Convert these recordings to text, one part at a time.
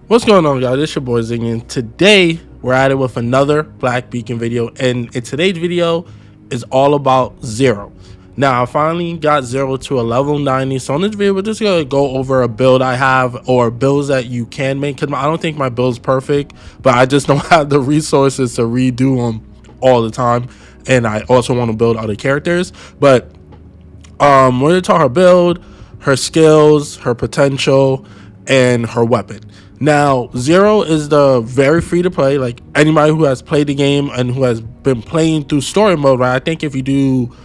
What's going on, guys? It's your boy Zing, and today we're at it with another Black Beacon video. And in today's video is all about Zero. Now, I finally got Zero to a level 90. So in this video, we're just gonna go over a build I have, or builds that you can make. Cause I don't think my build's perfect, but I just don't have the resources to redo them all the time. And I also want to build other characters. But we're gonna talk her build, her skills, her potential, and her weapon. Now, Zero is the very free to play. Like anybody who has played the game and who has been playing through story mode, right? I think if you do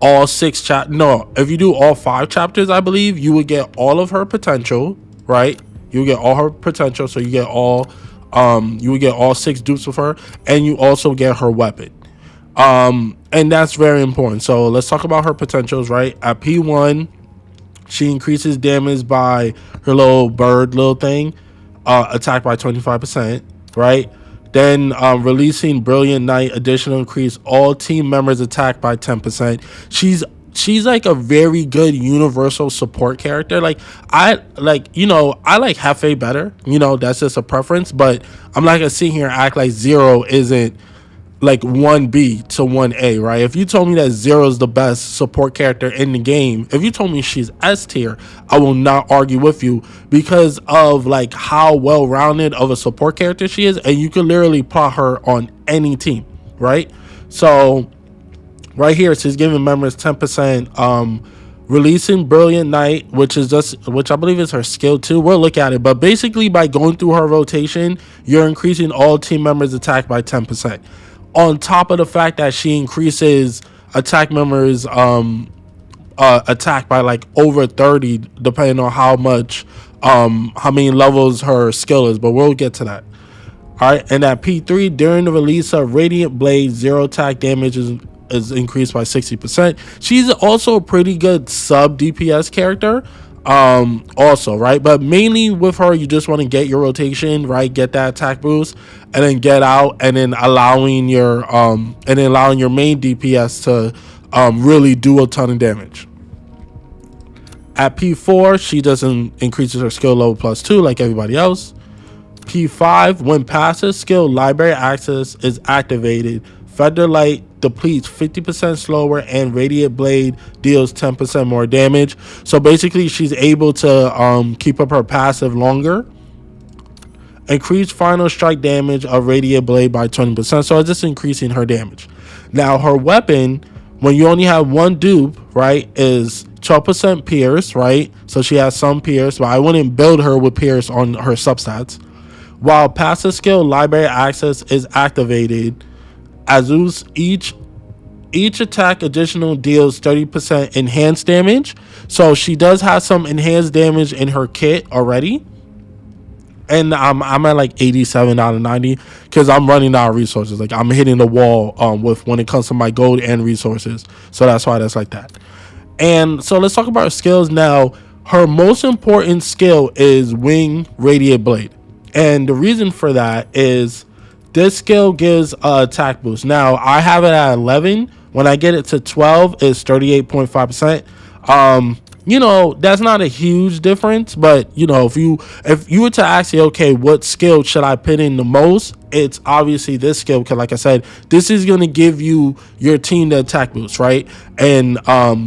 all if you do all 5 chapters, I believe you would get all of her potential, right? You get all her potential, so you get all you would get all 6 dupes of her, and you also get her weapon. And that's very important. So let's talk about her potentials, right? At P1, she increases damage by her little bird little thing, attack by 25%, right? Then releasing Brilliant Night, additional increase all team members attack by 10%. She's like a very good universal support character. Like I like Hefe better. That's just a preference, but I'm not gonna sit here and act like Zero isn't like 1B to 1A, right? If you told me that Zero is the best support character in the game, if you told me she's S tier, I will not argue with you, because of like how well-rounded of a support character she is, and you could literally plot her on any team, right? So right here, she's giving members 10%, releasing Brilliant Night, which I believe is her skill too. We'll look at it, but basically by going through her rotation, you're increasing all team members attack by 10%. On top of the fact that she increases attack members attack by like over 30, depending on how many levels her skill is, but we'll get to that. All right, and at P3, during the release of Radiant Blade, Zero attack damage is increased by 60%. She's also a pretty good sub DPS character, also, right? But mainly with her, you just want to get your rotation, right? Get that attack boost, and then get out, and then allowing your main DPS to really do a ton of damage. At P4, she doesn't increases her skill level +2 like everybody else. P5, when passive skill library access is activated, Featherlight depletes 50% slower, and Radiant Blade deals 10% more damage. So basically, she's able to keep up her passive longer. Increase final strike damage of Radiant Blade by 20%. So it's just increasing her damage. Now, her weapon, when you only have one dupe, right, is 12% Pierce, right? So she has some Pierce, but I wouldn't build her with Pierce on her substats. While passive skill library access is activated, Azus, each attack additional deals 30% enhanced damage. So she does have some enhanced damage in her kit already. And I'm at like 87 out of 90 because I'm running out of resources. Like I'm hitting the wall with when it comes to my gold and resources. So that's why that's like that. And so let's talk about her skills now. Her most important skill is Wing Radiant Blade. And the reason for that is this skill gives attack boost. Now I have it at 11. When I get it to 12, it's 38.5%. That's not a huge difference, but if you were to ask me, okay, what skill should I put in the most? It's obviously this skill, because like I said, this is going to give you your team the attack boost, right? And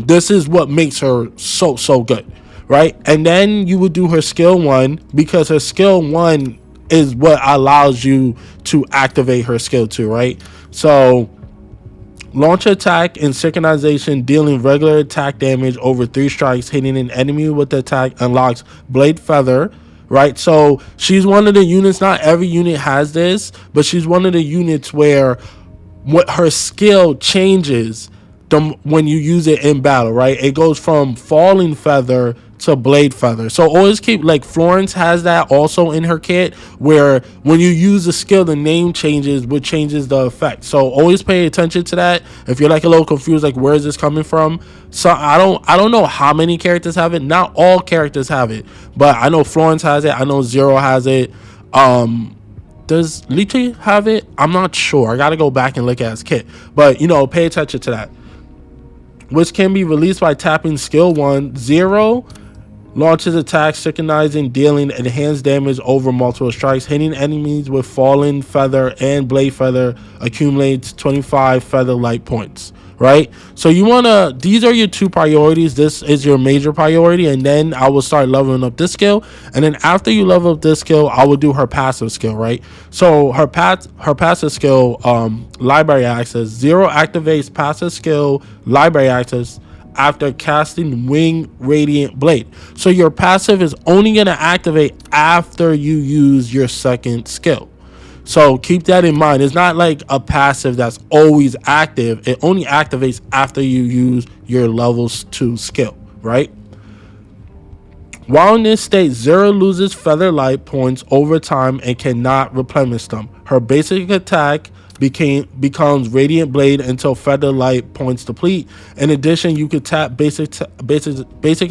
this is what makes her so good, right? And then you would do her skill 1, because her skill 1 is what allows you to activate her skill 2, right? So launch attack and synchronization, dealing regular attack damage over 3 strikes, hitting an enemy with the attack unlocks Blade Feather, right? So she's one of the units, not every unit has this, but she's one of the units where what her skill changes when you use it in battle, right? It goes from Falling Feather to Blade Feather. So always keep, like Florence has that also in her kit, where when you use the skill, the name changes, which changes the effect. So always pay attention to that. If you're like a little confused, like where is this coming from? So I don't know how many characters have it. Not all characters have it, but I know Florence has it. I know Zero has it. Does Lychee have it? I'm not sure. I gotta go back and look at his kit, but pay attention to that. Which can be released by tapping skill 1. Zero Launches attacks, synchronizing, dealing enhanced damage over multiple strikes. Hitting enemies with fallen feather and blade feather accumulates 25 feather light points. Right? So you want to, these are your two priorities. This is your major priority. And then I will start leveling up this skill. And then after you level up this skill, I will do her passive skill, right? So her passive skill, library access, 0 activates passive skill, library access after casting Wing Radiant Blade. So your passive is only going to activate after you use your second skill. So keep that in mind. It's not like a passive that's always active. It only activates after you use your levels 2 skill, right? While in this state, Zero loses feather light points over time and cannot replenish them. Her basic attack becomes Radiant Blade until feather light points deplete. In addition, you could tap basic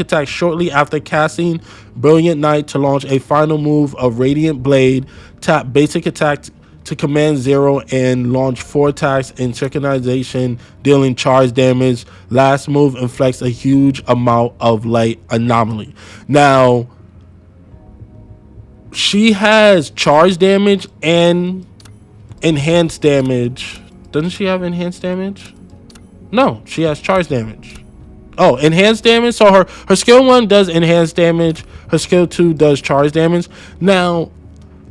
attack shortly after casting Brilliant Night to launch a final move of Radiant Blade. Tap basic attack to command Zero and launch 4 attacks in synchronization, dealing charge damage. Last move inflicts a huge amount of light anomaly. Now, she has charge damage and enhanced damage. Doesn't she have enhanced damage? No, she has charge damage. Oh, enhanced damage. So her skill 1 does enhanced damage. Her skill 2 does charge damage. Now,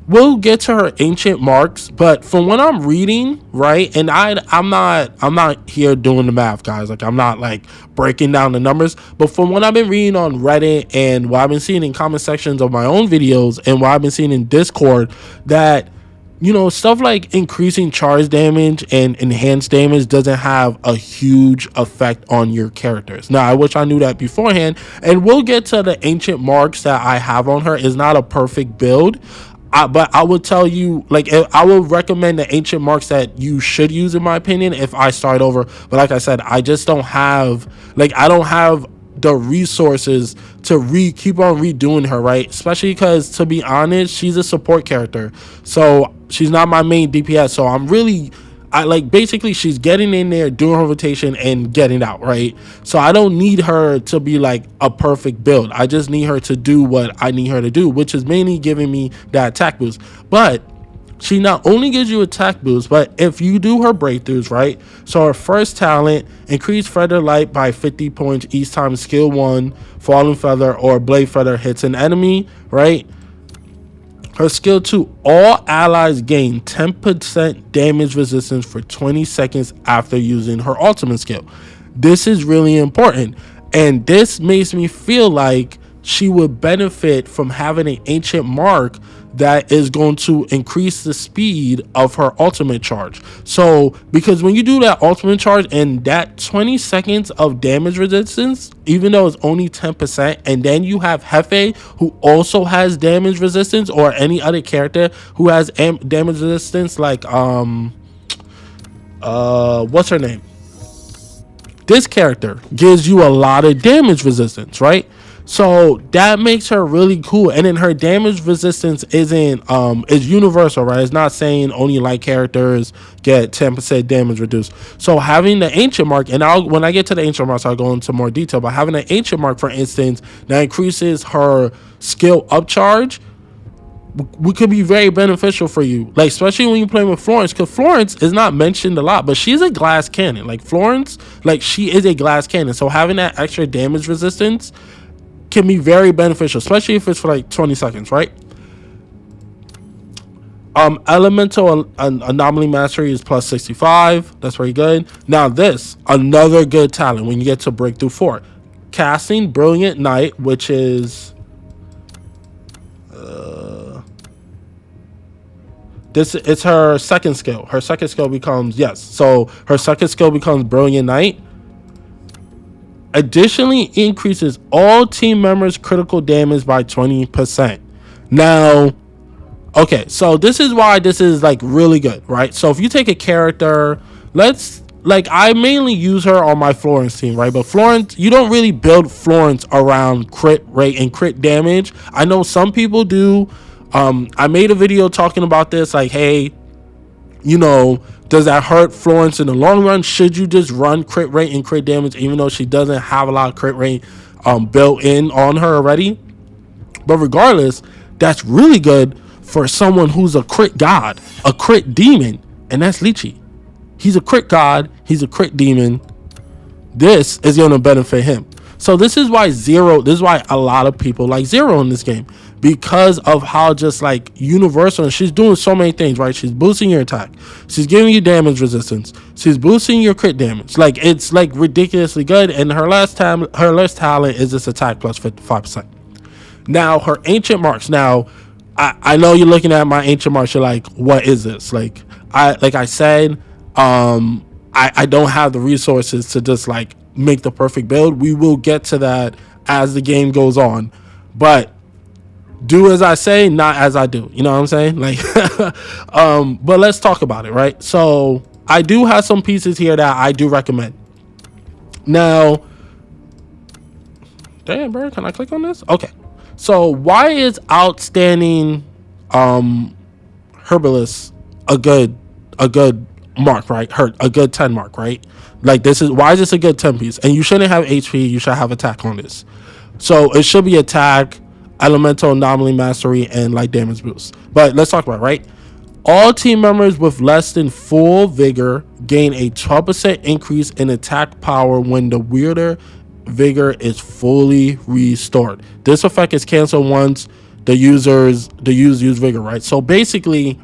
we'll get to her ancient marks, but from what I'm reading, right, and I'm not here doing the math, guys. Like, I'm not like breaking down the numbers, but from what I've been reading on Reddit and what I've been seeing in comment sections of my own videos and what I've been seeing in Discord, that, you know, stuff like increasing charge damage and enhanced damage doesn't have a huge effect on your characters. Now, I wish I knew that beforehand, and we'll get to the ancient marks that I have on her. Is not a perfect build. But I will tell you, like, I will recommend the ancient marks that you should use, in my opinion, if I start over. But like I said, I just don't have, like, I don't have the resources to keep on redoing her, right? Especially because, to be honest, she's a support character, so she's not my main DPS. So I like, basically she's getting in there, doing her rotation and getting out, right? So I don't need her to be like a perfect build. I just need her to do what I need her to do, which is mainly giving me that attack boost. But she not only gives you attack boost, but if you do her breakthroughs, right? So her first talent, increase feather light by 50 points each time skill 1, fallen feather or blade feather hits an enemy, right? Her skill 2, all allies gain 10% damage resistance for 20 seconds after using her ultimate skill. This is really important, and this makes me feel like she would benefit from having an ancient mark that is going to increase the speed of her ultimate charge. So, because when you do that ultimate charge and that 20 seconds of damage resistance, even though it's only 10%, and then you have Hefe, who also has damage resistance, or any other character who has damage resistance, like what's her name? This character gives you a lot of damage resistance, right? So that makes her really cool. And then her damage resistance isn't is universal, right? It's not saying only light characters get 10% damage reduced. So having the ancient mark, and when I get to the ancient marks, I'll go into more detail, but having an ancient mark, for instance, that increases her skill upcharge, we could be very beneficial for you, like, especially when you're playing with Florence, because Florence is not mentioned a lot, but she's a glass cannon. Like, Florence, like, she is a glass cannon. So having that extra damage resistance can be very beneficial, especially if it's for like 20 seconds, right? Elemental anomaly mastery is plus 65. That's very good. Now this, another good talent when you get to breakthrough 4, casting Brilliant Night, which is it's her second skill. Her second skill becomes, yes, so her second skill becomes Brilliant Night. Additionally, increases all team members' critical damage by 20%. Now, okay, so this is why this is like really good, right? So if you take a character, I mainly use her on my Florence team, right? But Florence, you don't really build Florence around crit rate and crit damage. I know some people do. I made a video talking about this, like, hey, you know, does that hurt Florence in the long run? Should you just run crit rate and crit damage, even though she doesn't have a lot of crit rate? built in on her already. But regardless, that's really good for someone who's a crit god, a crit demon, and that's Lychee. He's a crit god, he's a crit demon. This is going to benefit him. So this is why a lot of people like Zero in this game, because of how just like universal, and she's doing so many things, right? She's boosting your attack, she's giving you damage resistance, she's boosting your crit damage. Like, it's like ridiculously good. And her last talent is this attack plus 55%. Now her ancient marks. Now I know you're looking at my ancient marks, you're like, what is this? Like I said, I don't have the resources to just like make the perfect build. We will get to that as the game goes on, but do as I say, not as I do. You know what I'm saying? Like, but let's talk about it, right? So I do have some pieces here that I do recommend. Now, damn, bro, can I click on this? Okay. So why is outstanding herbalist a good mark, right? A good 10 mark, right? Like, why is this a good 10 piece? And you shouldn't have HP, you should have attack on this. So it should be attack, elemental anomaly mastery, and light damage boost. But let's talk about it, right? All team members with less than full vigor gain a 12% increase in attack power when the wielder vigor is fully restored. This effect is canceled once the user use vigor, right? So basically,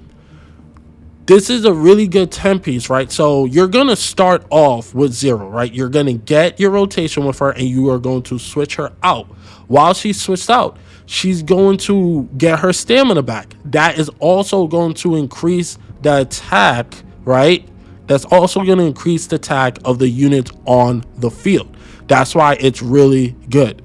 this is a really good 10 piece, right? So you're going to start off with Zero, right? You're going to get your rotation with her, and you are going to switch her out. While she's switched out, she's going to get her stamina back. That is also going to increase the attack, right? That's also going to increase the attack of the units on the field. That's why it's really good.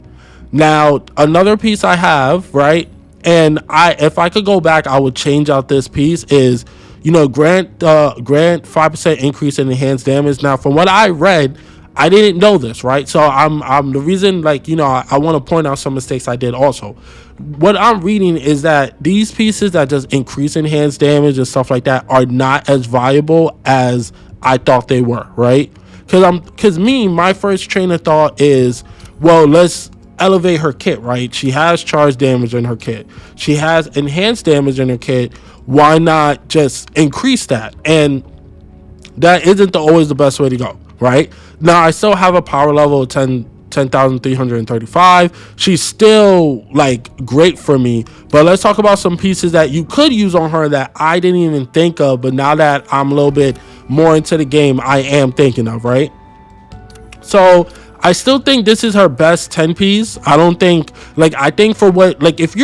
Now, another piece I have, right? And if I could go back, I would change out this piece is, grant 5% increase in enhanced damage. Now, from what I read, I didn't know this, right? So I'm the reason, like, I want to point out some mistakes I did also. What I'm reading is that these pieces that just increase enhanced damage and stuff like that are not as viable as I thought they were, right? Because my first train of thought is, well, let's elevate her kit, right? She has charge damage in her kit, she has enhanced damage in her kit. Why not just increase that? And that isn't always the best way to go, right? Now, I still have a power level of 10,335. She's still like great for me. But let's talk about some pieces that you could use on her that I didn't even think of, but now that I'm a little bit more into the game, I am thinking of, right? So I still think this is her best 10 piece. I don't think, like, I think for what, like, if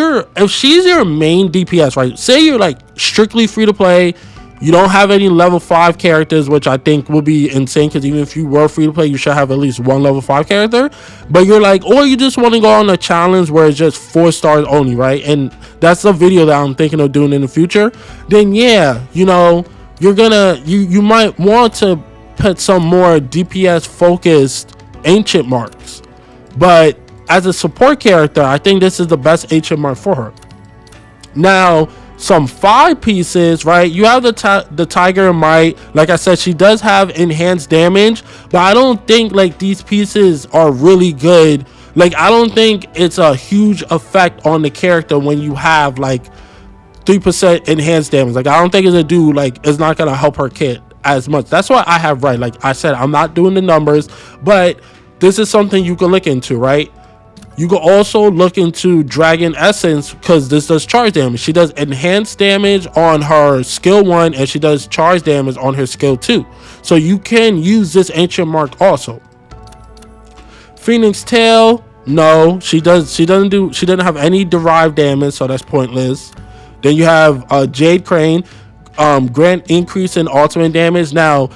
she's your main DPS, right? Say you're like strictly free to play, you don't have any level 5 characters, which I think would be insane, because even if you were free to play, you should have at least one level 5 character. But you're like, or you just want to go on a challenge where it's just 4 stars only, right? And that's a video that I'm thinking of doing in the future. Then yeah, you're gonna, you might want to put some more DPS focused ancient marks. But as a support character, I think this is the best ancient mark for her. Now, some 5 pieces, right? You have the Tiger and Might. Like I said, she does have enhanced damage, but I don't think like these pieces are really good. Like, I don't think it's a huge effect on the character when you have like 3% enhanced damage. Like, I don't think it's not gonna help her kit as much. That's what I have, right? Like I said, I'm not doing the numbers, but this is something you can look into, right? You can also look into Dragon Essence, because this does charge damage. She does enhanced damage on her skill 1, and she does charge damage on her skill 2. So you can use this ancient mark also. Phoenix Tail, no, she doesn't have any derived damage, so that's pointless. Then you have Jade Crane, grant increase in ultimate damage. Now,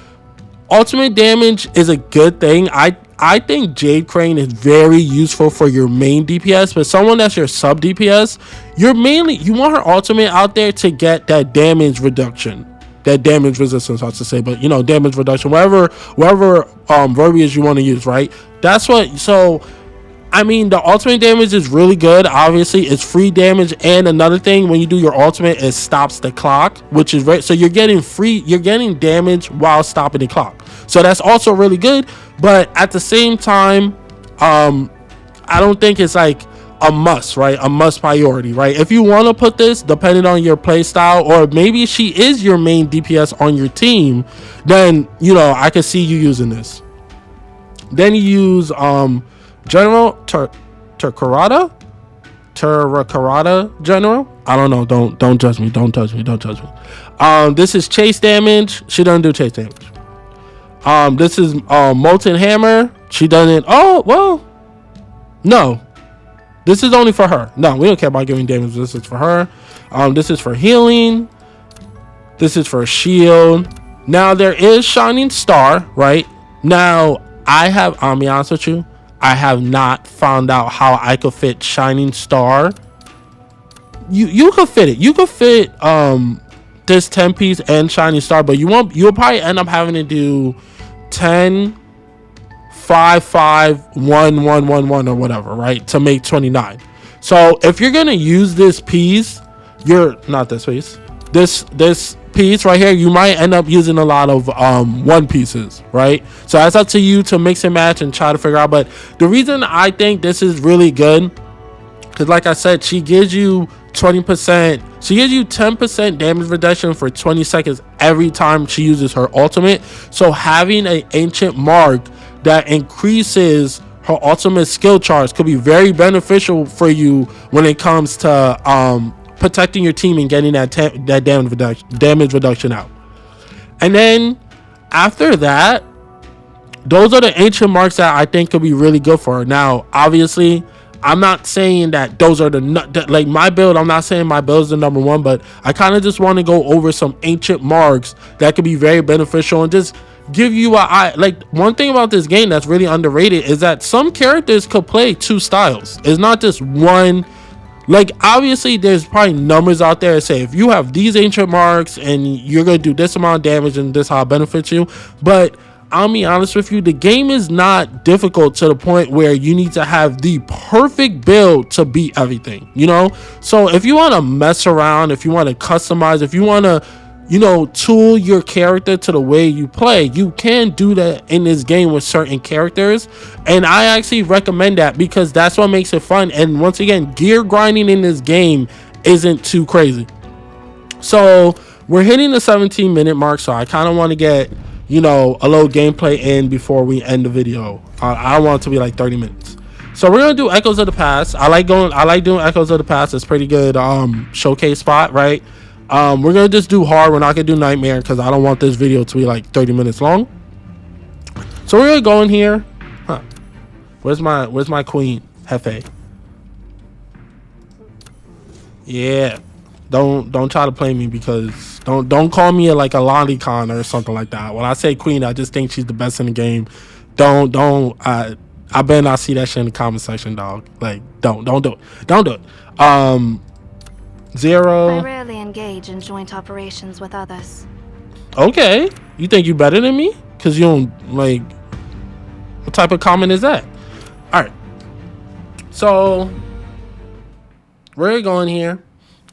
ultimate damage is a good thing. I think Jade Crane is very useful for your main DPS, but someone that's your sub DPS, you want her ultimate out there to get that damage reduction, that damage resistance, I have to say, but damage reduction, whatever verbiage you want to use, right? That's what. So I mean, the ultimate damage is really good. Obviously, it's free damage, and another thing, when you do your ultimate, it stops the clock, which is right. So you're getting damage while stopping the clock. So that's also really good. But at the same time, I don't think it's like a must, right? A must priority, right? If you want to put this, depending on your play style, or maybe she is your main DPS on your team, then, you know, I can see you using this. Then you use General Terracarata General. I don't know. Don't judge me. Don't judge me. Don't judge me. This is chase damage. She doesn't do chase damage. This is Molten Hammer. She doesn't. Oh well. No. This is only for her. No, we don't care about giving damage. This is for her. This is for healing. This is for shield. Now there is Shining Star, right? Now I'll be honest with you, I have not found out how I could fit Shining Star. You could fit it. You could fit this 10 piece and Shining Star, but you'll probably end up having to do 10, 5, 5, 1, 1, 1, 1 or whatever, right? To make 29. So if you're gonna use this piece, this piece right here, you might end up using a lot of one pieces, right? So that's up to you to mix and match and try to figure out. But the reason I think this is really good, because like I said, she gives you 20%, she gives you 10% damage reduction for 20 seconds every time she uses her ultimate. So having an ancient mark that increases her ultimate skill charge could be very beneficial for you when it comes to protecting your team and getting that damage reduction out. And then after that, those are the ancient marks that I think could be really good for her. Now obviously I'm not saying that those are like my build. I'm not saying my build is the number one, but I kind of just want to go over some ancient marks that could be very beneficial and just give you like one thing about this game that's really underrated is that some characters could play two styles. It's not just one. Like obviously there's probably numbers out there that say if you have these ancient marks and you're gonna do this amount of damage and this how it benefits you, but I'll be honest with you, the game is not difficult to the point where you need to have the perfect build to beat everything, you know? So if you want to mess around, if you want to customize, if you want to, you know, tool your character to the way you play, you can do that in this game with certain characters. And I actually recommend that because that's what makes it fun. And once again, gear grinding in this game isn't too crazy. So we're hitting the 17-minute mark, so I kind of want to get, you know, a little gameplay in before we end the video. I want it to be like 30 minutes. So we're gonna do Echoes of the Past. I like doing Echoes of the Past. It's pretty good showcase spot, right? We're gonna just do hard. We're not gonna do Nightmare because I don't want this video to be like 30 minutes long. So we're gonna go in here. Huh? Where's my queen, Hefe? Yeah. Don't try to play me because don't call me like a lolicon or something like that. When I say queen, I just think she's the best in the game. I better not see that shit in the comment section, dog. Like don't do it. Zero. I rarely engage in joint operations with others. Okay, you think you better than me? Cause you don't like. What type of comment is that? All right. So we're going here.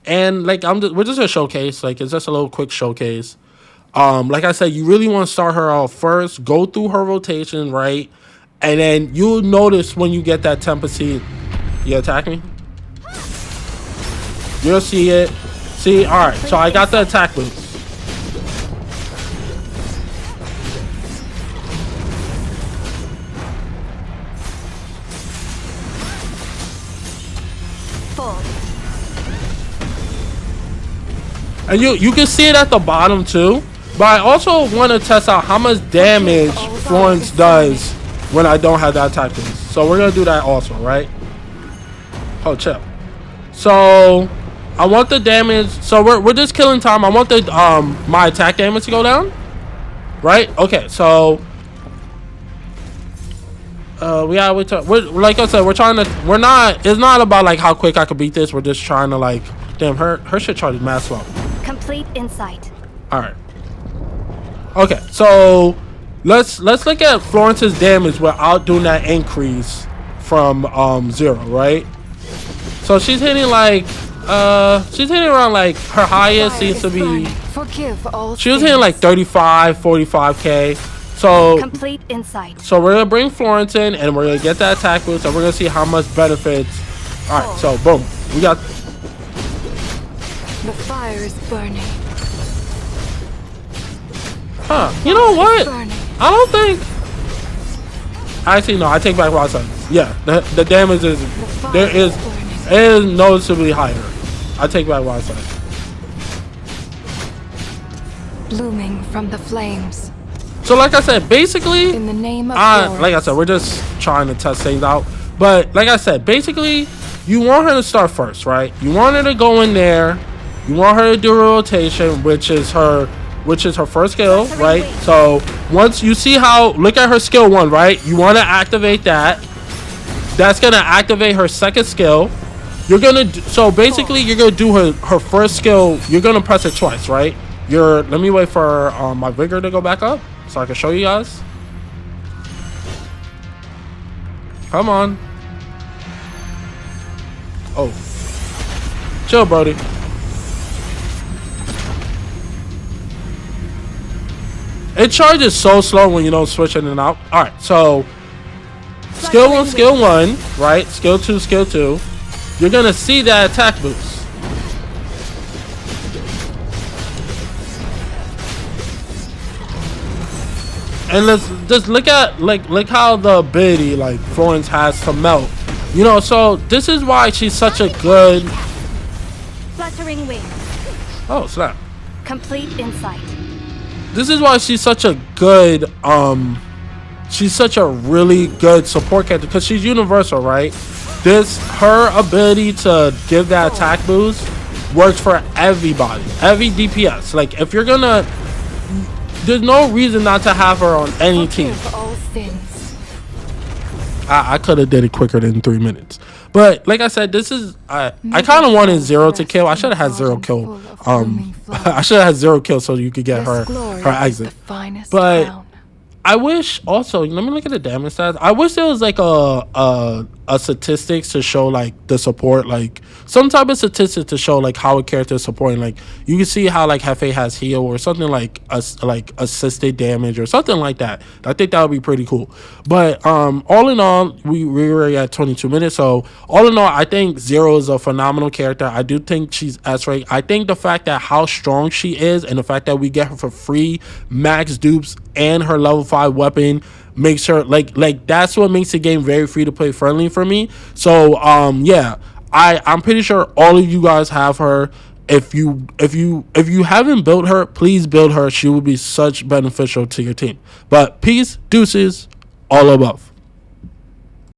And like we're just a showcase, like it's just a little quick showcase. Like I said, you really want to start her off first, go through her rotation, right? And then you'll notice when you get that 10%. You attack me? You'll see it. See, alright, so I got the attack boost. And you can see it at the bottom too. But I also want to test out how much damage Florence does when I don't have that attack boost. So we're going to do that also, right? Oh, chill. So I want the damage. So we're just killing time. I want the my attack damage to go down. Right? Okay, so we're like I said, it's not about like how quick I could beat this. We're just trying to like, damn, her shit charge is mad slow. Complete insight. All right. Okay, so let's look at Florence's damage without doing that increase from 0, right? So she's hitting like she's hitting around like her highest seems to be. She was hitting like 35, 45k. So Complete insight. so we're gonna bring Florence in, and we're gonna get that attack boost, and we're gonna see how much benefits. All right, so boom, we got. The fire is burning. Huh? You know what? Burning. I don't think. Actually, no. I take back what I said. Yeah, the damage is there is it is noticeably higher. I take back what I said. Blooming from the flames. So, like I said, basically, In the name of like I said, we're just trying to test things out. But like I said, basically, you want her to start first, right? You want her to go in there. You want her to do a rotation, which is her first skill, right? So once you see how, look at her skill 1, right? You want to activate that. That's gonna activate her second skill. You're gonna so basically you're gonna do her first skill. You're gonna press it twice, right? Let me wait for my vigor to go back up so I can show you guys. Come on. Oh, chill, Brody. It charges so slow when you don't switch in and out. All right, so skill 1, right? Skill 2. You're gonna see that attack boost. And let's just look at look how the ability like Florence has to melt. You know, so this is why she's such a good. Fluttering wings. Oh snap! Complete insight. This is why she's such a good she's such a really good support character because she's universal, right? Her ability to give that attack boost works for everybody, every DPS. Like if you're gonna, there's no reason not to have her on any team. For all sins. I could have did it quicker than 3 minutes, but like I said, this is I kind of wanted Zero to kill. I should have had Zero kill. I should have had Zero kill so you could get her exit. But I wish also, let me look at the damage stats. I wish there was like a statistics to show like the support, like some type of statistics to show like how a character is supporting. Like you can see how like Hefe has heal or something like assisted damage or something like that. I think that would be pretty cool. But all in all, we were at 22 minutes. So all in all, I think Zero is a phenomenal character. I do think she's S-rank. I think the fact that how strong she is and the fact that we get her for free max dupes and her level 5 weapon makes her like that's what makes the game very free to play friendly for me. So yeah, I'm pretty sure all of you guys have her. If you haven't built her, please build her. She will be such beneficial to your team. But peace, deuces, all above.